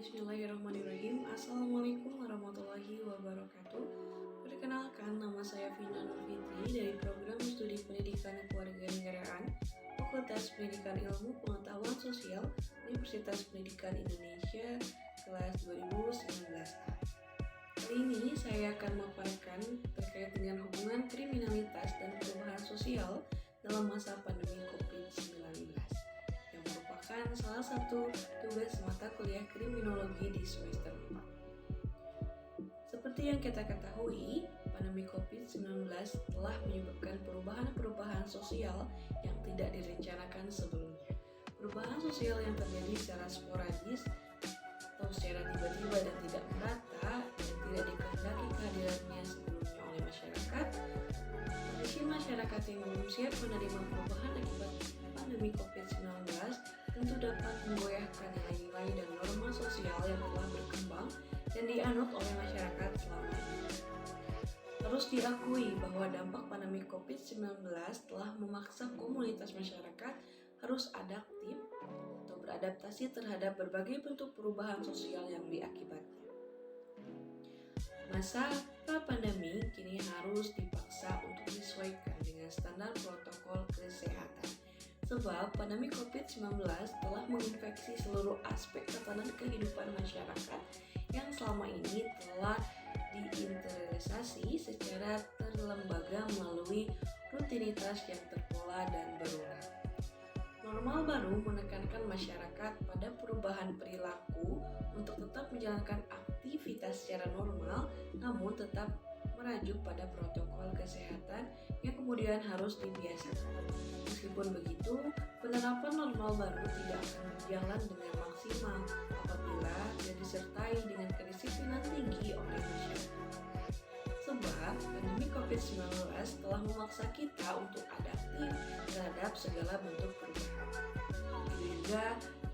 Bismillahirrahmanirrahim. Assalamualaikum warahmatullahi wabarakatuh. Perkenalkan, nama saya Vina Nurfitri dari Program Studi Pendidikan Kewarganegaraan Fakultas Pendidikan Ilmu Pengetahuan Sosial Universitas Pendidikan Indonesia kelas 2019A. Kali ini saya akan memaparkan terkait dengan hubungan kriminalitas dan perubahan sosial dalam masa pandemi COVID-19. Salah satu tugas mata kuliah kriminologi di semester 4. Seperti yang kita ketahui, pandemi COVID-19 telah menyebabkan perubahan-perubahan sosial yang tidak direncanakan sebelumnya. Perubahan sosial yang terjadi secara sporadis atau secara tiba-tiba dan tidak merata dan tidak dikehendaki kehadirannya sebelumnya oleh masyarakat. Kondisi masyarakat yang belum siap menerima perubahan akibat pandemi COVID-19 tentu dapat menggoyahkan nilai-nilai dan norma sosial yang telah berkembang dan dianut oleh masyarakat selama ini. Harus diakui bahwa dampak pandemi COVID-19 telah memaksa komunitas masyarakat harus adaptif atau beradaptasi terhadap berbagai bentuk perubahan sosial yang diakibatnya. Masa pra-pandemi kini harus dipaksa untuk disesuaikan dengan standar protokol kesehatan. Sebab pandemi COVID-19 telah menginfeksi seluruh aspek tatanan kehidupan masyarakat yang selama ini telah diinteriorisasi secara terlembaga melalui rutinitas yang terpola dan berulang. Normal baru menekankan masyarakat pada perubahan perilaku untuk tetap menjalankan aktivitas secara normal, namun tetap merajuk pada protokol kesehatan yang kemudian harus dibiasakan. Meskipun begitu, penerapan normal baru tidak akan berjalan dengan maksimal apabila tidak disertai dengan kedisiplinan tinggi oleh masyarakat. Sebab pandemi COVID-19 telah memaksa kita untuk adaptif terhadap segala bentuk perubahan. Begitu juga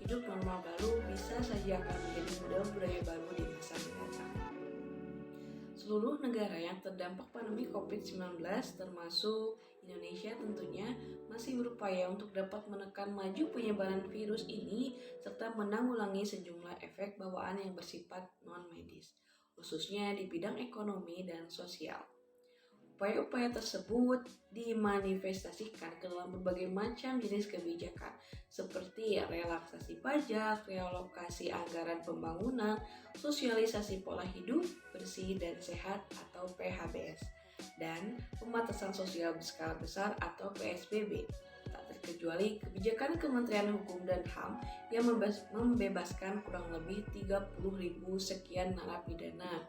hidup normal baru bisa saja akan menjadi budaya baru di masa mendatang. Seluruh negara yang terdampak pandemi COVID-19 termasuk Indonesia tentunya masih berupaya untuk dapat menekan maju penyebaran virus ini serta menanggulangi sejumlah efek bawaan yang bersifat non-medis, khususnya di bidang ekonomi dan sosial. Upaya-upaya tersebut dimanifestasikan ke dalam berbagai macam jenis kebijakan seperti relaksasi pajak, realokasi anggaran pembangunan, sosialisasi pola hidup bersih dan sehat atau PHBS, dan pembatasan sosial berskala besar atau PSBB. Tak terkecuali kebijakan Kementerian Hukum dan HAM yang membebaskan kurang lebih 30.000 sekian narapidana.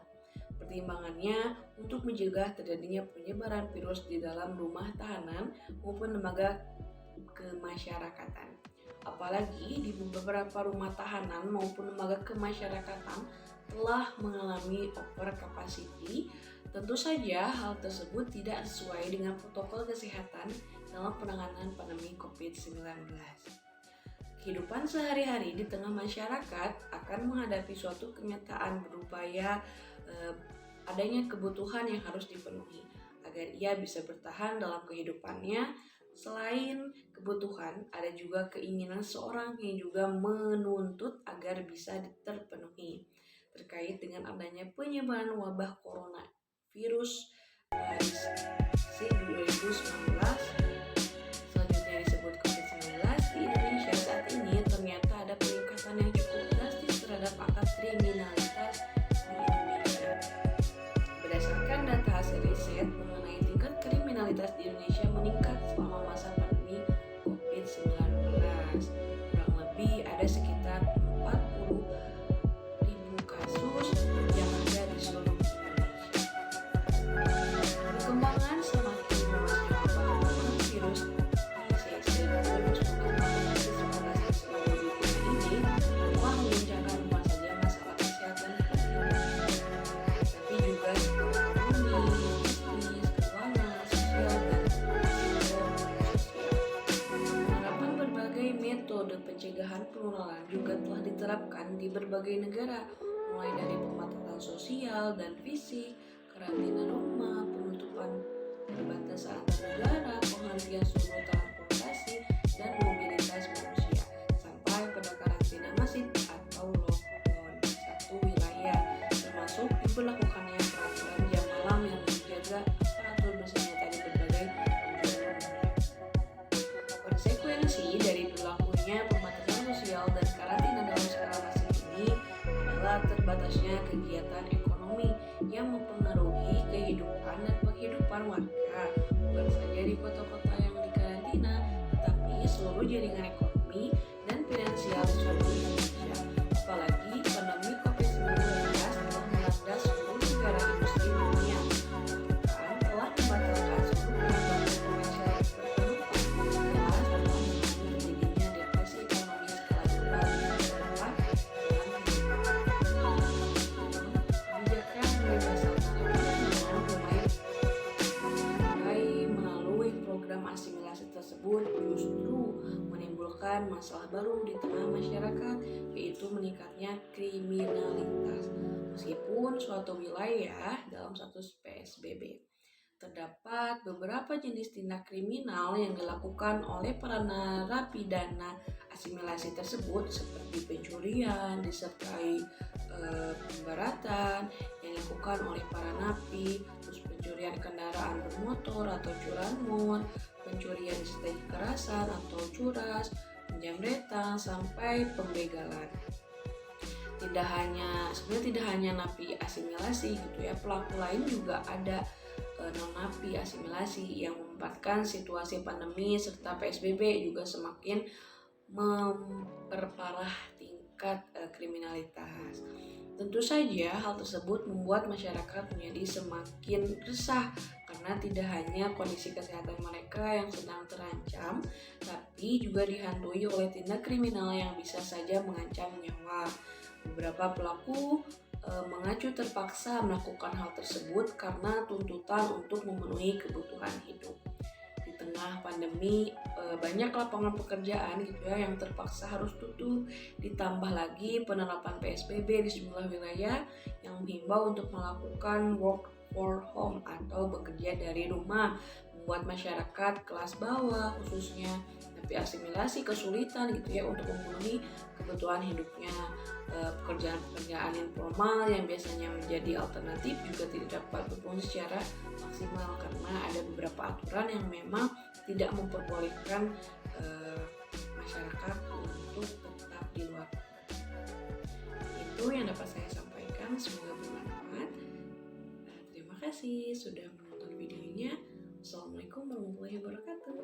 Pertimbangannya untuk mencegah terjadinya penyebaran virus di dalam rumah tahanan maupun lembaga kemasyarakatan. Apalagi di beberapa rumah tahanan maupun lembaga kemasyarakatan telah mengalami over capacity, tentu saja hal tersebut tidak sesuai dengan protokol kesehatan dalam penanganan pandemi COVID-19. Kehidupan sehari-hari di tengah masyarakat akan menghadapi suatu kenyataan berupaya adanya kebutuhan yang harus dipenuhi agar ia bisa bertahan dalam kehidupannya. Selain kebutuhan, ada juga keinginan seorang yang juga menuntut agar bisa terpenuhi terkait dengan adanya penyebaran wabah corona virus SARS-CoV-2 selanjutnya disebut COVID-19 di Indonesia saat ini ternyata ada peningkatan yang cukup drastis terhadap angka kriminalitas di Indonesia. Berdasarkan data hasil riset mengenai tingkat kriminalitas di Indonesia meningkat selama masa pandemi COVID-19. Kurang lebih ada sekitar 40.000 kasus yang ada di seluruh Indonesia. Perkembangan semakin memasuki virus ICC 2019 ini telah menguncangkan bukan saja masalah kesehatan tapi juga ekonomi, bisnis, keuangan, sosial, dan sosial. Penerapan berbagai metode pencegahan penularan juga telah diterapkan di berbagai negara, mulai dari pembatasan sosial dan fisik, karantina rumah, penutupan perbatasan antar negara, penghentian seluruh transportasi dan mobilitas manusia, sampai pada karantina masif atau lockdown. di kota-kota yang dikarantina, tetapi seluruh jaringan ekonomi dan finansial di seluruh Indonesia. Apalagi pandemi COVID-19 telah melanda seluruh negara industri dunia, bahkan telah membatalkan seluruh penerbangan komersial berpenumpang, jelas telah memicu terjadinya depresi ekonomi skala global di masa depan dalam kebijakan pembebasan narapidana mulai melalui program asimilasi tersebut justru menimbulkan masalah baru di tengah masyarakat, yaitu meningkatnya kriminalitas. Meskipun suatu wilayah dalam status PSBB, terdapat beberapa jenis tindak kriminal yang dilakukan oleh para narapidana asimilasi tersebut, seperti pencurian disertai pembaratan yang dilakukan oleh para napi, terus pencurian kendaraan bermotor atau curanmor, pencurian disertai kekerasan atau curas, penjamretan sampai pembegalan. Sebenarnya tidak hanya napi asimilasi gitu ya, pelaku lain juga ada non-napi asimilasi yang memanfaatkan situasi pandemi serta PSBB juga semakin memperparah tingkat kriminalitas. Tentu saja hal tersebut membuat masyarakat menjadi semakin resah karena tidak hanya kondisi kesehatan mereka yang sedang terancam, tapi juga dihantui oleh tindak kriminal yang bisa saja mengancam nyawa. Beberapa pelaku mengacu terpaksa melakukan hal tersebut karena tuntutan untuk memenuhi kebutuhan hidup. Di tengah pandemi, banyak lapangan pekerjaan gitu ya yang terpaksa harus tutup. Ditambah lagi penerapan PSBB di sejumlah wilayah yang menghimbau untuk melakukan work for home atau bekerja dari rumah, membuat masyarakat kelas bawah khususnya napi asimilasi kesulitan gitu ya untuk memenuhi kebutuhan hidupnya. Pekerjaan-pekerjaan informal yang biasanya menjadi alternatif juga tidak dapat berfungsi secara maksimal karena ada beberapa aturan yang memang tidak memperbolehkan masyarakat untuk tetap di luar. Itu yang dapat saya sampaikan, semoga bermanfaat. Terima kasih sudah menonton videonya. Assalamualaikum warahmatullahi wabarakatuh.